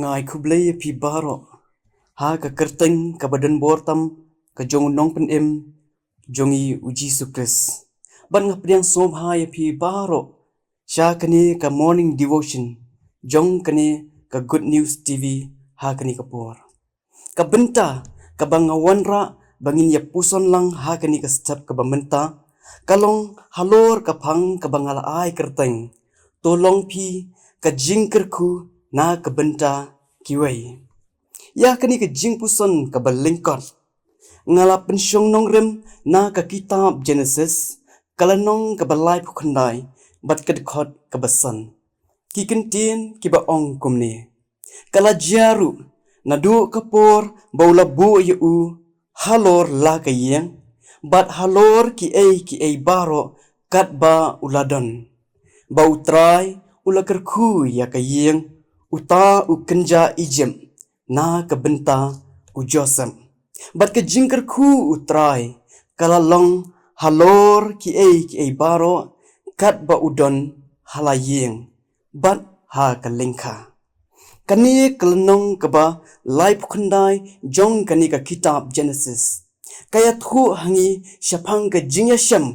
ngai ku blei pi baro ha ka kyrteng ka badan bortam ka jong nong pen em jongi U Jisu Khrist ban ngap diang som ha ya pi baro sha kani ka morning devotion jong kani ka good news TV ha kani ka por ka benta ka bangawan ra bangin ya puson lang ha kani ka step ka bamenta kalong halor ka phang ka bangala ai kyrteng tolong pi ka jingker ku na ka benta kiwei ya kani ka jingpuson ka lyngkot ngala pensyong nong rem na ka kitab Jenesis kalanong ka balai phukhandai bat ka dekhot ka basan Ki Ktien ki ba ong kumne kala jaru na du kapor baula bu yu halor la ka yeng bat halor ki ei baro kat ba uladon bau trai ulakar khu ya ka yeng uta u kynja ijem na ka benta u josem bat ka jingkar khu utrai kala long halor ki ei baro kat ba udon halayeng bat ha ka lengkha kani kalnong ka ba life khandai jong kani ka kitab Genesis kaya thu hangi shapang ka jingiasem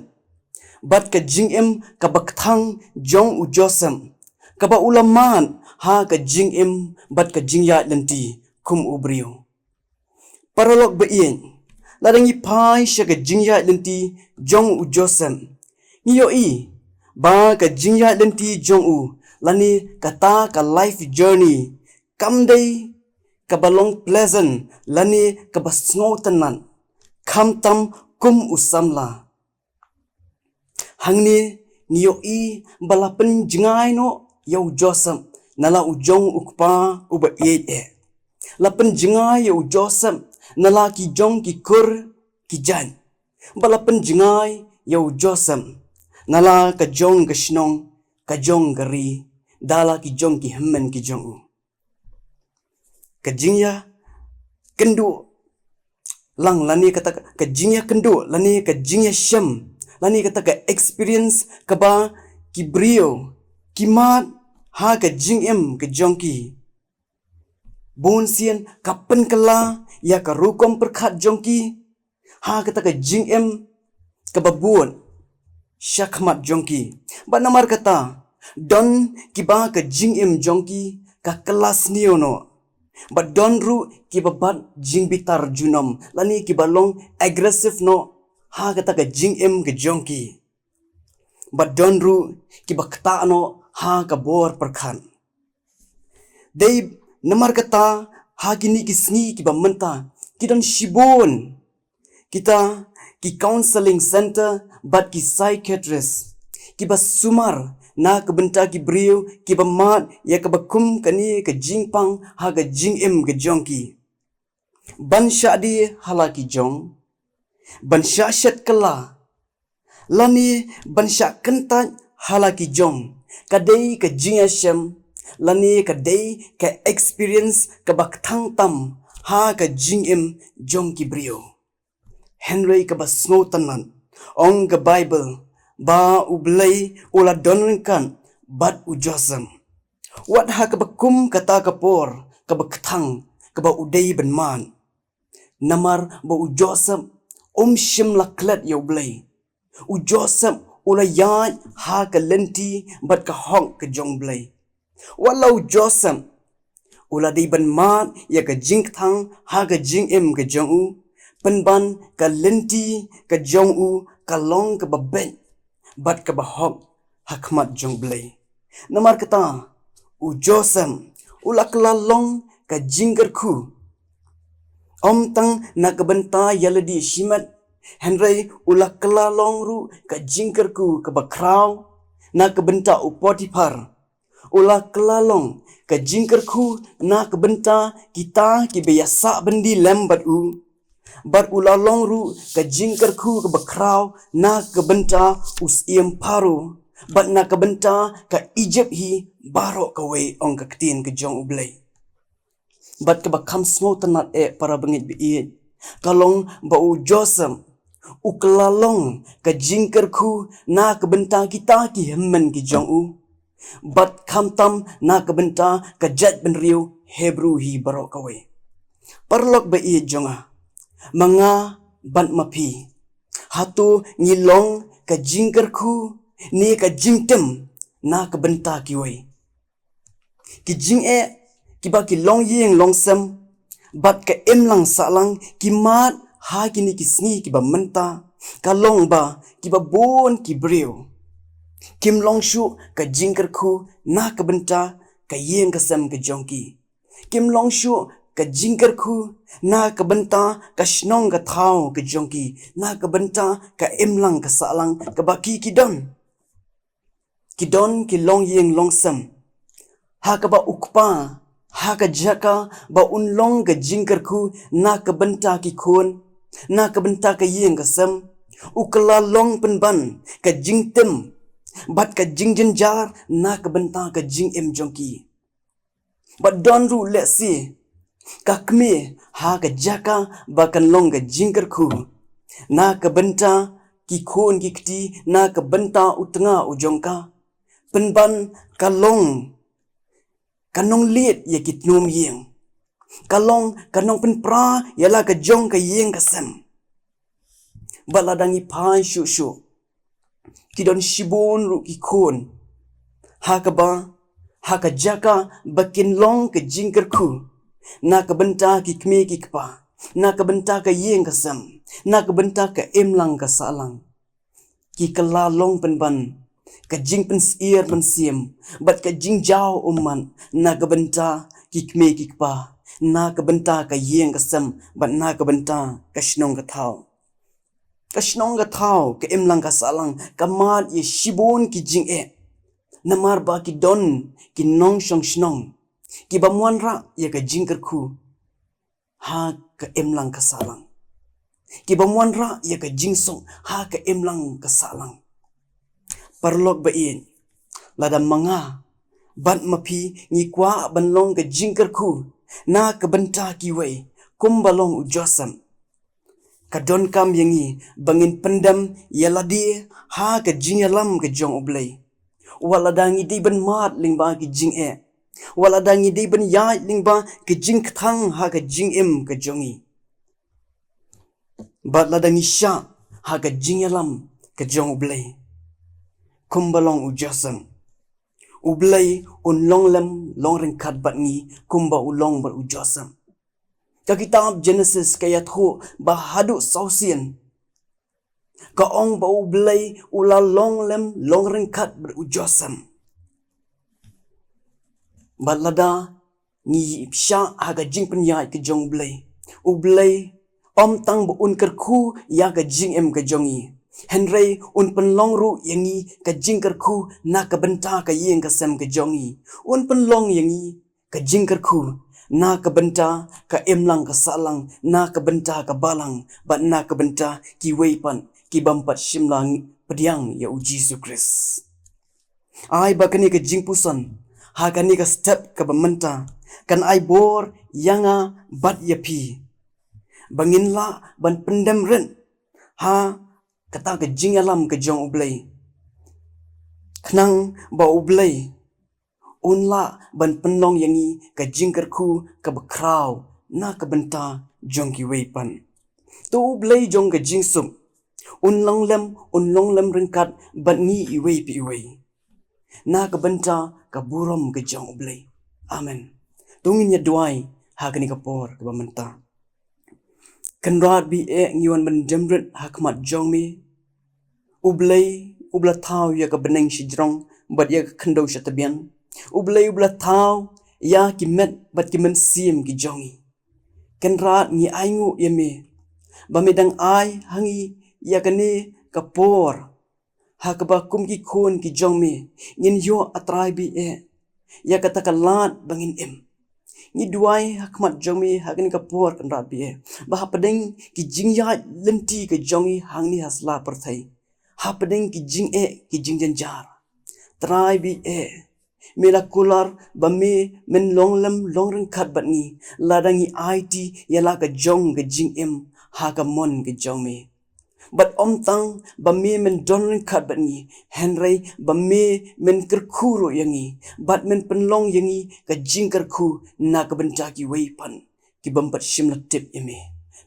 bat ka jingim ka bakthang jong u josem ka ba ulaman ha ka jingim bat ka jingya lenti kum ubrio paralog ba ien ladangi pai sha ka jingya lenti jong u josem ngiyo i ba ka jingya lenti jong u lani kata ka life journey kamdai ka balong pleasant lani ka basngotanan khamtam kum usamla hangni ngiyo i balapen jingai no yau josem nala ujong ukpa uba e lapen jingai yau josem nala ki jong ki kur ki jan balapen jingai yau josem nala ka jong ka shnong ka jong gari dala ki jong ki hemmen ki jong u ka jingya kendu lang lani kata ka jingya kendu lani ka jingya shem lani kata ka experience ka ba ki brio ki mat ha ka jingim ka jong ki bonsian kapen kala ya ka rukom perkhat jong ki ha kata ka jingim ka babuan syakmat jong ki ba namar kata don ki ba ka jingim jong ki ka kelas niono ba don ru ki babat jingbitar junom lani ki balong aggressive no ha kata ka jingim ka jong ki ba don ru ki bakta no ha ka bor perkhan dei namar kata ha kini ki sngi ki ba menta ki don shibon kita ki counseling center bat ki psychiatrist ki ba sumar na ka benta ki brio ki ba mat ya ka bakum kani ka jingpang ha ka jingim ka jong ki ban sha di hala ki jong ban sha shat kala lani ban sha kanta hala ki jong kadai ka jingasem lani kadai ka experience ka bakthang tam ha ka jingim jong ki brio Henry ka basnotanan ong ka Bible ba U Blei ula donkan bat u josem wat ha ka bakum kata ka por ka bakthang ka ba udai ban man namar ba u josem shim laklet yo Blei u josem ula ya ha ka lenti bat ka hong ka jong Blei walau josem ula dei ban man ya ka jingthang ha ka jingim ka jong u penban ka lenti ka jong u ka long ka baben bat ka bahok hakmat jong Blei namar kata u josem ula klalong ka jingger ku tang na ka benta yaladi shimat henry ula klalong ru ka jingger ku ka bakraw na ka benta u Potifar ula klalong ka jingger ku na ka benta kita ki biasa bendi lembat u bat ulalong ru ka jingkar ku ka bakraw na ka benta us iem paru bat na ka benta ka Egypt hi baro ka we ong Ka Ktien ka jong U Blei bat ka bakam smo tanat para bangit biit kalong ba u josem u klalong ka jingkar ku na ka benta kita ki hemmen ki jong u bat kamtam na ka benta ka jet ben riu Hebrew hi barok kawe. Parlok ba i jonga. Mga ban mapi. Hatu ngilong ka jingkerku ni ka jingtem na ka benta kiwe. Ki jing ki ba ki long yeng long sem bat ka emlang salang ki mat ha kini ki sngi ki ba menta ka long ba ki ba bon ki breu. Kim long shu ka jingkerku na ka benta ka yeng ka sem ka jongki. Kim long shu ka jingkerku na ka benta ka shnong ka thau ka jongki na ka benta ka emlang ka salang ka baki kidon. Kidon ki long yeng long sem. Ha ka ba ukpa ha ka jaka ba unlong ka jingkerku na ka benta ki khon na ka benta ka yeng ka sem. Ukla long penban ka jingtem bat ka jingjenjar na ka benta ka jingim jongki. Bat don ru let si ka kme ha ka jaka ba kan long ka jingkerku na ka benta ki khon ki kti na ka benta utanga ujongka. Penban ka long kanong liet ya kit nom yeng. Kalong kanong penpra yala ka jong ka yeng ka sem. Baladangi pai shu shu. Kidon shibon ru ki khon. Hakaba haka jaka bakin long ka jingkerku. Na ka benta ki kme ki kpa. Na ka benta ka yeng ka sem. Na ka benta ka emlang ka salang. Ki kala long penban. Ka jing pensier mynsiem. Bat ka jing jao umman. Na ka benta ki kme ki kpa. Na ka benta ka yeng ka sem. Bat na ka benta ka shnong ka thau. Ka shnong ka thau ka emlang ka salang. Ka mat ye shibon ki jing Namar ba ki don ki nong shong shnong. Ki ba muan ra ya ka jingkerku. Ha ka emlang ka salang. Ki ba muan ra ya ka jingsong. Ha ka emlang ka salang. Parlok ba in. Lada mga ban mapi ngi kwa banlong ka jingkerku. Na ka benta kiwei. Kumbalong ujosam. Kadon kam yangi bangin pendam yaladi ha ka jingalam ka jong U Blei. Waladangi di ban mat lingba ki jing Waladangi di ban yai lingba ki jingthang ha ka jingim ka jongi. Batladangi sha ha ka jingalam ka jong U Blei. Kumbalong ujosam. U Blei un long lem long ringkat bat ngi kumba ulong bat ujosam. Ka kitab Jenesis kaya thu bahadu sausian. Ka ong ba U Blei ula long lem long ringkat berujosam. Balada ni sha haga jing penyai ke jong U Blei. U Blei om tang ba un kerku ya ka jing em ka jongi. Henry un penlong ru yangi ka jing kerku na ka benta ka yeng ka sem ka jongi. Un penlong yangi ka jing kerku. Na ka benta ka emlang ka salang. Na ka benta ka balang. Bat na ka benta ki weipan. Ki bampat shimlang pediang ya U Jisu Khrist. Ai bakani ka jingpuson. Ha kani ka step ka bamenta. Kan ai bor yanga bat yapi. Bangin la ban pendem ren. Ha kata ka jingalam ka jong U Blei. Khnang ba U Blei. Unla ban penlong yangi ka jingkerku ka bakraw na ka benta jong ki weipan. Tu U Blei jong ka jingsum. Unlong lem ringkat bat ni iwei pi iwei. Na ka benta ka burom ka jong U Blei. Amen. Tungin ya duai ha kani ka por ka bamenta. Kenrat bi ngiwan mendemret hakmat jong mi. U Blei ubla thau ya ka beneng shijrong bat ya ka kendo shatabian. U Blei ubla thau ya ki met bat ki mynsiem ki jongi. Kenrat ngi aingu yeme. Bamedang ai hangi ya kani kapor. Ha ka ba kum ki khon ki jong me. Ngin yo atrai bi ya kata kalat bangin em. Ngi duai hakmat jong me ha kani kapor kan rat bi Ba ha padeng ki jingya lenti ka jongi hangni hasla perthai. Ha padeng ki jing ki jingjanjar. Trai bi Mela kular ba me men long lem long ringkat bat ngi. Ladangi IT ya la ka jong ka jing em ha ka mon ka jong me. Bat om tang ba me men donren kat bat ngi. Henry ba me men kerkuro yangi. Bat men penlong yangi ka jing kerku na ka bentaki weipan. Ki bambat shimla tip yame.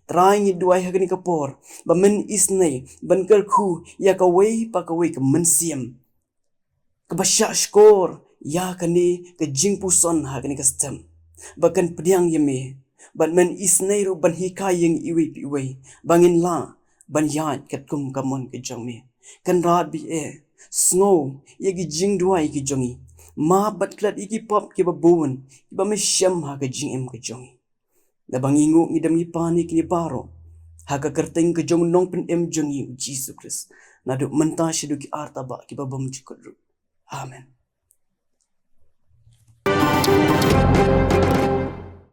Try ngi duai hagani kapor. Ba men isnay ban kerku ya ka wei pa ka wei ka mynsiem. Ka basya skor ya ka ni ka jingpuson hagani ka stem. Bakan pediang yame. Bat men isnay ru ban hikai yang iwei. Bangin la. Ban yat kat kum kamon ke jong me. Kan rat bi sngo yagi jing duai ki jongi. Ma bat klat iki pop ki babun. Iba me syam ha ka jingim ke jongi. Da bangingu ngidam ni panik ni baro. Ha ka kyrteng ke jong nong pen jongi U Jisu Khrist. Naduk mentah syidu ki artaba ki babam jikut ru. Amen.